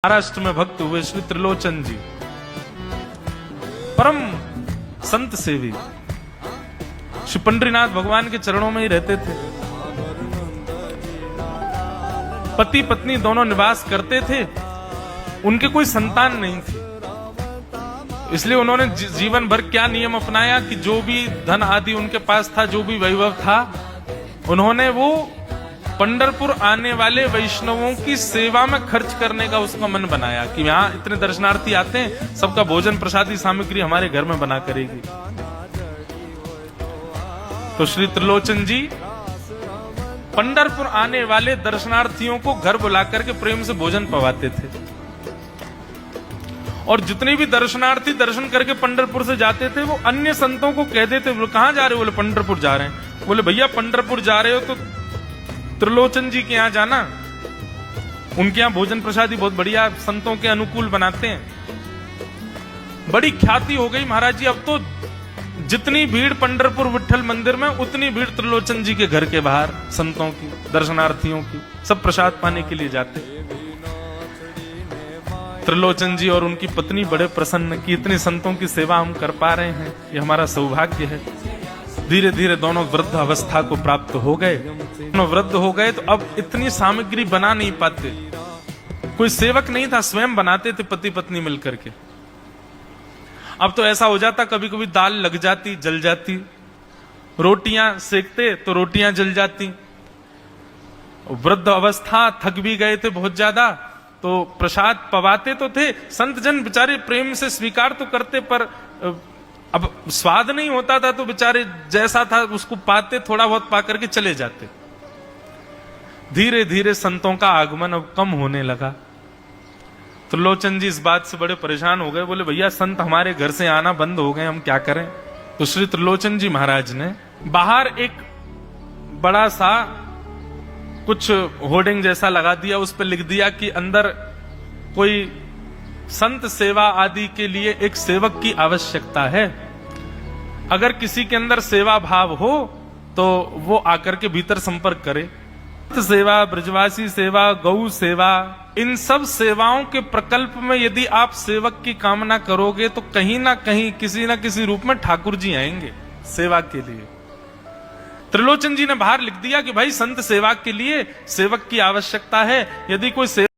महाराष्ट्र में भक्त हुए श्री त्रिलोचन जी परम संत सेवी श्री पंडरीनाथ भगवान के चरणों में ही रहते थे। पति पत्नी दोनों निवास करते थे, उनके कोई संतान नहीं थी। इसलिए उन्होंने जीवन भर क्या नियम अपनाया कि जो भी धन आदि उनके पास था, जो भी वैभव था, उन्होंने वो पंढरपुर आने वाले वैष्णवों की सेवा में खर्च करने का उसका मन बनाया कि यहाँ इतने दर्शनार्थी आते हैं, सबका भोजन प्रसादी सामग्री हमारे घर में बना करेगी। तो श्री त्रिलोचन जी पंढरपुर आने वाले दर्शनार्थियों को घर बुलाकर के प्रेम से भोजन पवाते थे। और जितने भी दर्शनार्थी दर्शन करके पंढरपुर से जाते थे, वो अन्य संतों को कह देते, बोले कहां जा रहे हो? बोले पंढरपुर जा रहे हैं। बोले भैया पंढरपुर जा रहे हो तो त्रिलोचन जी के यहाँ जाना, उनके यहाँ भोजन प्रसादी बहुत बढ़िया संतों के अनुकूल बनाते हैं। बड़ी ख्याति हो गई महाराज जी। अब तो जितनी भीड़ पंढरपुर विठल मंदिर में, उतनी भीड़ त्रिलोचन जी के घर के बाहर संतों की, दर्शनार्थियों की, सब प्रसाद पाने के लिए जाते। त्रिलोचन जी और उनकी पत्नी बड़े प्रसन्न कि इतनी संतों की सेवा हम कर पा रहे हैं, ये हमारा सौभाग्य है। धीरे धीरे दोनों वृद्ध अवस्था को प्राप्त हो गए। दोनों वृद्ध हो गए तो अब इतनी सामग्री बना नहीं पाते, कोई सेवक नहीं था, स्वयं बनाते थे पति पत्नी मिलकर के। अब तो ऐसा हो जाता, कभी कभी दाल लग जाती, जल जाती, रोटियां सेकते तो रोटियां जल जाती। वृद्ध अवस्था, थक भी गए थे बहुत ज्यादा, तो प्रसाद पवाते तो थे, संत जन बेचारे प्रेम से स्वीकार तो करते, पर अब स्वाद नहीं होता था, तो बेचारे जैसा था उसको पाते, थोड़ा बहुत पा करके चले जाते। धीरे धीरे संतों का आगमन अब कम होने लगा। त्रिलोचन जी इस बात से बड़े परेशान हो गए। बोले भैया संत हमारे घर से आना बंद हो गए, हम क्या करें? तो श्री त्रिलोचन जी महाराज ने बाहर एक बड़ा सा कुछ होर्डिंग जैसा लगा दिया, उस पर लिख दिया कि अंदर कोई संत सेवा आदि के लिए एक सेवक की आवश्यकता है। अगर किसी के अंदर सेवा भाव हो तो वो आकर के भीतर संपर्क करे। सेवा, ब्रजवासी सेवा, गौ सेवा, इन सब सेवाओं के प्रकल्प में यदि आप सेवक की कामना करोगे तो कहीं ना कहीं किसी ना किसी रूप में ठाकुर जी आएंगे सेवा के लिए। त्रिलोचन जी ने बाहर लिख दिया कि भाई संत सेवा के लिए सेवक की आवश्यकता है। यदि कोई